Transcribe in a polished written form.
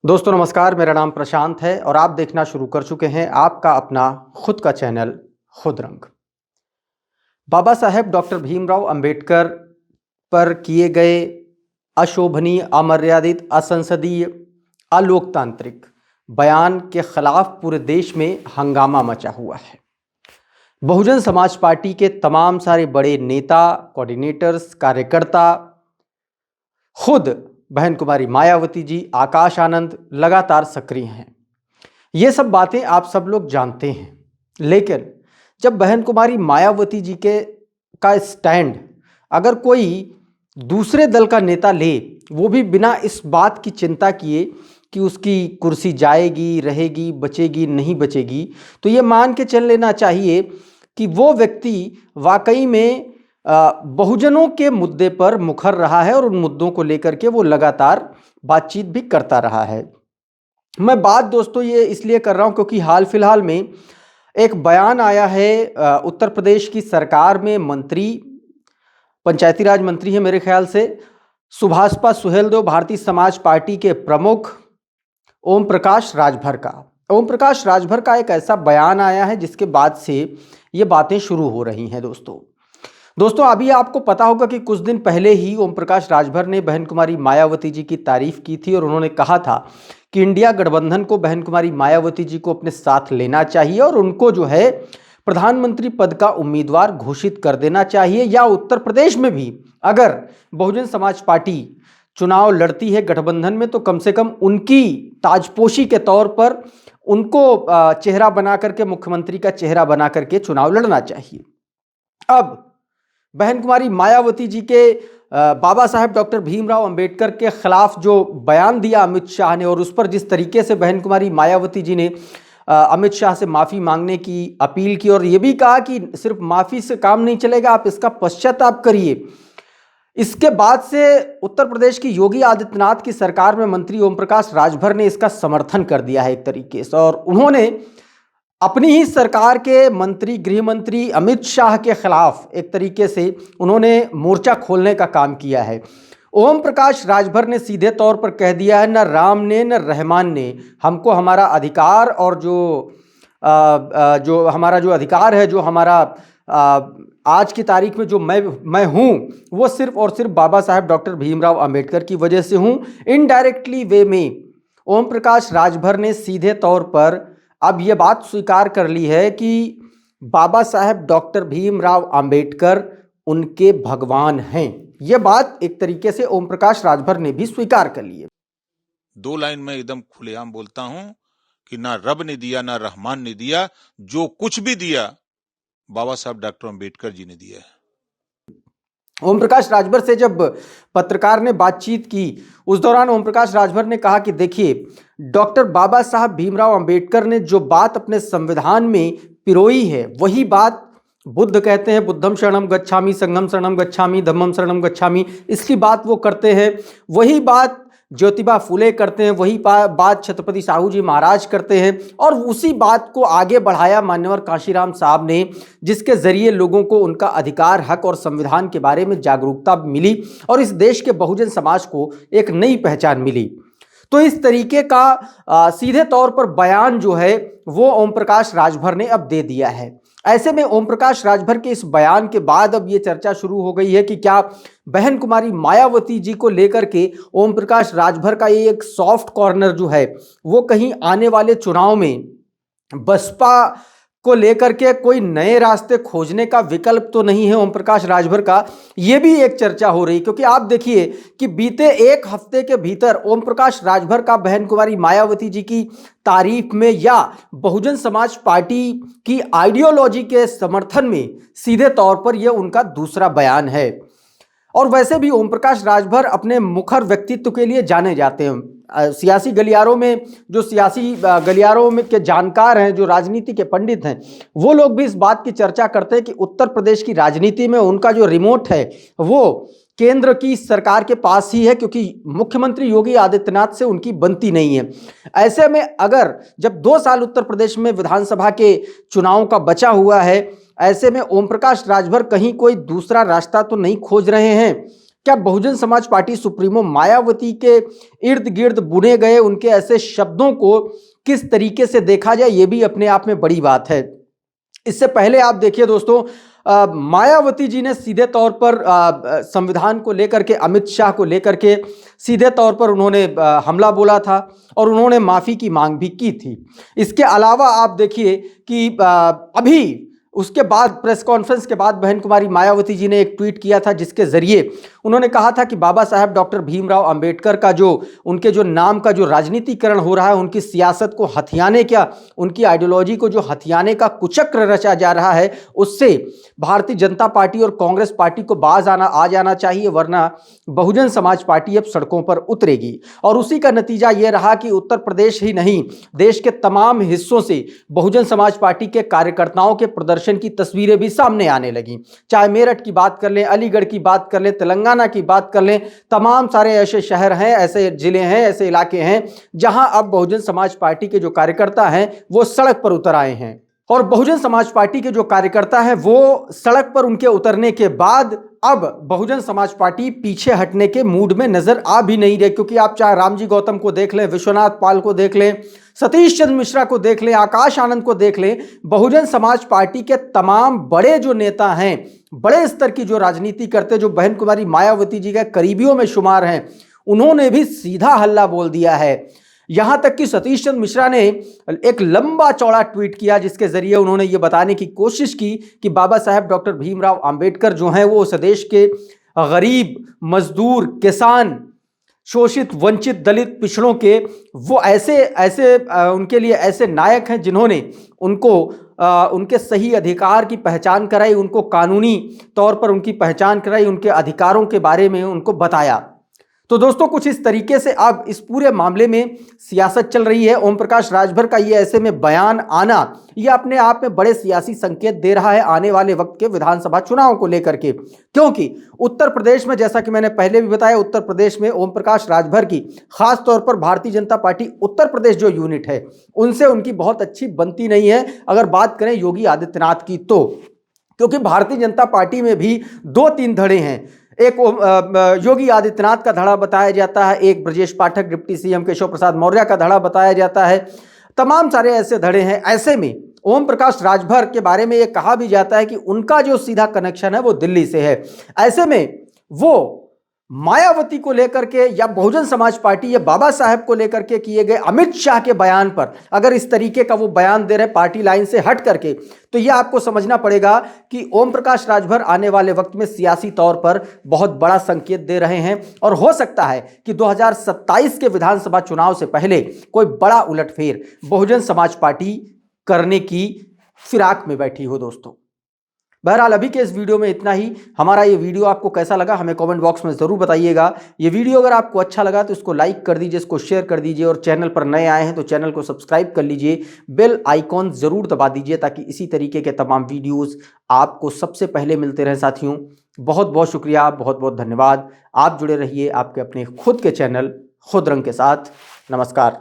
दोस्तों नमस्कार, मेरा नाम प्रशांत है और आप देखना शुरू कर चुके हैं आपका अपना खुद का चैनल खुद रंग। बाबा साहेब डॉक्टर भीमराव अंबेडकर पर किए गए अशोभनीय, अमर्यादित, असंसदीय, अलोकतांत्रिक बयान के खिलाफ पूरे देश में हंगामा मचा हुआ है। बहुजन समाज पार्टी के तमाम सारे बड़े नेता, कोऑर्डिनेटर्स, कार्यकर्ता, खुद बहन कुमारी मायावती जी, आकाश आनंद लगातार सक्रिय हैं। ये सब बातें आप सब लोग जानते हैं, लेकिन जब बहन कुमारी मायावती जी के का स्टैंड अगर कोई दूसरे दल का नेता ले, वो भी बिना इस बात की चिंता किए कि उसकी कुर्सी जाएगी, रहेगी, बचेगी, नहीं बचेगी, तो ये मान के चल लेना चाहिए कि वो व्यक्ति वाकई में बहुजनों के मुद्दे पर मुखर रहा है और उन मुद्दों को लेकर के वो लगातार बातचीत भी करता रहा है। मैं बात दोस्तों ये इसलिए कर रहा हूं क्योंकि हाल फिलहाल में एक बयान आया है उत्तर प्रदेश की सरकार में मंत्री, पंचायती राज मंत्री है मेरे ख्याल से, सुभाषपा सुहेलदेव, भारतीय समाज पार्टी के प्रमुख ओम प्रकाश राजभर का। ओम प्रकाश राजभर का एक ऐसा बयान आया है जिसके बाद से ये बातें शुरू हो रही हैं। दोस्तों अभी आपको पता होगा कि कुछ दिन पहले ही ओम प्रकाश राजभर ने बहन कुमारी मायावती जी की तारीफ की थी और उन्होंने कहा था कि इंडिया गठबंधन को बहन कुमारी मायावती जी को अपने साथ लेना चाहिए और उनको जो है प्रधानमंत्री पद का उम्मीदवार घोषित कर देना चाहिए, या उत्तर प्रदेश में भी अगर बहुजन समाज पार्टी चुनाव लड़ती है गठबंधन में तो कम से कम उनकी ताजपोशी के तौर पर उनको चेहरा बना करके, मुख्यमंत्री का चेहरा बना करके चुनाव लड़ना चाहिए। अब बहन कुमारी मायावती जी के बाबा साहेब डॉक्टर भीमराव अंबेडकर के खिलाफ जो बयान दिया अमित शाह ने, और उस पर जिस तरीके से बहन कुमारी मायावती जी ने अमित शाह से माफ़ी मांगने की अपील की और ये भी कहा कि सिर्फ माफ़ी से काम नहीं चलेगा, आप इसका पश्चाताप करिए। इसके बाद से उत्तर प्रदेश की योगी आदित्यनाथ की सरकार में मंत्री ओम प्रकाश राजभर ने इसका समर्थन कर दिया है एक तरीके से, और उन्होंने अपनी ही सरकार के मंत्री, गृह मंत्री अमित शाह के खिलाफ एक तरीके से उन्होंने मोर्चा खोलने का काम किया है। ओम प्रकाश राजभर ने सीधे तौर पर कह दिया है, न राम ने न रहमान ने हमको हमारा अधिकार और जो हमारा जो अधिकार है, जो हमारा आज की तारीख में जो मैं हूँ, वो सिर्फ और सिर्फ बाबा साहेब डॉक्टर भीमराव अंबेडकर की वजह से हूँ। इनडायरेक्टली वे में ओम प्रकाश राजभर ने सीधे तौर पर अब ये बात स्वीकार कर ली है कि बाबा साहेब डॉक्टर भीमराव अंबेडकर उनके भगवान हैं। यह बात एक तरीके से ओम प्रकाश राजभर ने भी स्वीकार कर ली है। दो लाइन में एकदम खुलेआम बोलता हूं कि ना रब ने दिया ना रहमान ने दिया, जो कुछ भी दिया बाबा साहब डॉक्टर अंबेडकर जी ने दिया है। ओम प्रकाश राजभर से जब पत्रकार ने बातचीत की, उस दौरान ओम प्रकाश राजभर ने कहा कि देखिए, डॉक्टर बाबा साहब भीमराव अंबेडकर ने जो बात अपने संविधान में पिरोई है, वही बात बुद्ध कहते हैं, बुद्धम शरणम गच्छामि, संघम शरणम गच्छामि, धम्मम शरणम गच्छामि, इसकी बात वो करते हैं। वही बात ज्योतिबा फुले करते हैं, वही बात छत्रपति साहू जी महाराज करते हैं, और उसी बात को आगे बढ़ाया मान्यवर कांशीराम साहब ने, जिसके जरिए लोगों को उनका अधिकार, हक और संविधान के बारे में जागरूकता मिली और इस देश के बहुजन समाज को एक नई पहचान मिली। तो इस तरीके का सीधे तौर पर बयान जो है वो ओम प्रकाश राजभर ने अब दे दिया है। ऐसे में ओम प्रकाश राजभर के इस बयान के बाद अब ये चर्चा शुरू हो गई है कि क्या बहन कुमारी मायावती जी को लेकर के ओम प्रकाश राजभर का ये एक सॉफ्ट कॉर्नर जो है वो कहीं आने वाले चुनाव में बसपा को लेकर के कोई नए रास्ते खोजने का विकल्प तो नहीं है ओम प्रकाश राजभर का। ये भी एक चर्चा हो रही, क्योंकि आप देखिए कि बीते एक हफ्ते के भीतर ओम प्रकाश राजभर का बहन कुमारी मायावती जी की तारीफ में या बहुजन समाज पार्टी की आइडियोलॉजी के समर्थन में सीधे तौर पर यह उनका दूसरा बयान है। और वैसे भी ओम प्रकाश राजभर अपने मुखर व्यक्तित्व के लिए जाने जाते हैं। सियासी गलियारों में जो सियासी गलियारों में के जानकार हैं, जो राजनीति के पंडित हैं, वो लोग भी इस बात की चर्चा करते हैं कि उत्तर प्रदेश की राजनीति में उनका जो रिमोट है वो केंद्र की सरकार के पास ही है, क्योंकि मुख्यमंत्री योगी आदित्यनाथ से उनकी बनती नहीं है। ऐसे में अगर जब 2 साल उत्तर प्रदेश में विधानसभा के चुनाव का बचा हुआ है, ऐसे में ओम प्रकाश राजभर कहीं कोई दूसरा रास्ता तो नहीं खोज रहे हैं क्या बहुजन समाज पार्टी सुप्रीमो मायावती के इर्द गिर्द बुने गए उनके ऐसे शब्दों को किस तरीके से देखा जाए, ये भी अपने आप में बड़ी बात है। इससे पहले आप देखिए दोस्तों, मायावती जी ने सीधे तौर पर संविधान को लेकर के, अमित शाह को लेकर के सीधे तौर पर उन्होंने हमला बोला था और उन्होंने माफ़ी की मांग भी की थी। इसके अलावा आप देखिए कि अभी उसके बाद प्रेस कॉन्फ्रेंस के बाद बहन कुमारी मायावती जी ने एक ट्वीट किया था जिसके जरिए उन्होंने कहा था कि बाबा साहब डॉक्टर भीमराव अंबेडकर का जो उनके जो नाम का जो राजनीतिकरण हो रहा है, उनकी सियासत को हथियाने क्या, उनकी आइडियोलॉजी को जो हथियाने का कुचक्र रचा जा रहा है, उससे भारतीय जनता पार्टी और कांग्रेस पार्टी को बाज आ जाना चाहिए, वरना बहुजन समाज पार्टी अब सड़कों पर उतरेगी। और उसी का नतीजा यह रहा कि उत्तर प्रदेश ही नहीं, देश के तमाम हिस्सों से बहुजन समाज पार्टी के कार्यकर्ताओं के प्रदर्शन की तस्वीरें भी सामने आने लगी। चाहे मेरठ की बात कर लें, अलीगढ़ की बात कर लें, तेलंगाना की बात कर लें, तमाम सारे ऐसे शहर हैं, ऐसे जिले हैं, ऐसे इलाके हैं जहां अब बहुजन समाज पार्टी के जो कार्यकर्ता हैं वो सड़क पर उतर आए हैं। और बहुजन समाज पार्टी के जो कार्यकर्ता हैं वो सड़क पर उनके उतरने के बाद अब बहुजन समाज पार्टी पीछे हटने के मूड में नजर आ भी नहीं रहे, क्योंकि आप चाहे रामजी गौतम को देख लें, विश्वनाथ पाल को देख लें, सतीश चंद्र मिश्रा को देख लें, आकाश आनंद को देख लें, बहुजन समाज पार्टी के तमाम बड़े जो नेता हैं, बड़े स्तर की जो राजनीति करते, जो बहन कुमारी मायावती जी के करीबियों में शुमार हैं, उन्होंने भी सीधा हल्ला बोल दिया है। यहां तक कि सतीश चंद्र मिश्रा ने एक लंबा चौड़ा ट्वीट किया जिसके जरिए उन्होंने ये बताने की कोशिश की कि बाबा साहब डॉक्टर भीमराव अंबेडकर जो हैं वो उस देश के गरीब, मजदूर, किसान, शोषित, वंचित, दलित, पिछड़ों के वो ऐसे उनके लिए ऐसे नायक हैं जिन्होंने उनको उनके सही अधिकार की पहचान कराई, उनको कानूनी तौर पर उनकी पहचान कराई, उनके अधिकारों के बारे में उनको बताया। तो दोस्तों कुछ इस तरीके से अब इस पूरे मामले में सियासत चल रही है। ओम प्रकाश राजभर का ये ऐसे में बयान आना, ये अपने आप में बड़े सियासी संकेत दे रहा है आने वाले वक्त के विधानसभा चुनाव को लेकर के, क्योंकि उत्तर प्रदेश में, जैसा कि मैंने पहले भी बताया, उत्तर प्रदेश में ओम प्रकाश राजभर की खास तौर पर भारतीय जनता पार्टी उत्तर प्रदेश जो यूनिट है उनसे उनकी बहुत अच्छी बनती नहीं है अगर बात करें योगी आदित्यनाथ की तो, क्योंकि भारतीय जनता पार्टी में भी 2-3 धड़े हैं। एक योगी आदित्यनाथ का धड़ा बताया जाता है, एक ब्रजेश पाठक डिप्टी सीएम केशव प्रसाद मौर्य का धड़ा बताया जाता है, तमाम सारे ऐसे धड़े हैं। ऐसे में ओम प्रकाश राजभर के बारे में यह कहा भी जाता है कि उनका जो सीधा कनेक्शन है वो दिल्ली से है। ऐसे में वो मायावती को लेकर के या बहुजन समाज पार्टी या बाबा साहब को लेकर के किए गए अमित शाह के बयान पर अगर इस तरीके का वो बयान दे रहे पार्टी लाइन से हट करके, तो ये आपको समझना पड़ेगा कि ओम प्रकाश राजभर आने वाले वक्त में सियासी तौर पर बहुत बड़ा संकेत दे रहे हैं और हो सकता है कि 2027 के विधानसभा चुनाव से पहले कोई बड़ा उलटफेर बहुजन समाज पार्टी करने की फिराक में बैठी हो। दोस्तों बहरहाल अभी के इस वीडियो में इतना ही। हमारा ये वीडियो आपको कैसा लगा हमें कमेंट बॉक्स में ज़रूर बताइएगा। ये वीडियो अगर आपको अच्छा लगा तो इसको लाइक कर दीजिए, इसको शेयर कर दीजिए और चैनल पर नए आए हैं तो चैनल को सब्सक्राइब कर लीजिए, बेल आइकॉन ज़रूर दबा दीजिए ताकि इसी तरीके के तमाम वीडियोज़ आपको सबसे पहले मिलते रहें। साथियों बहुत बहुत शुक्रिया, बहुत बहुत धन्यवाद। आप जुड़े रहिए आपके अपने खुद के चैनल खुद रंग के साथ। नमस्कार।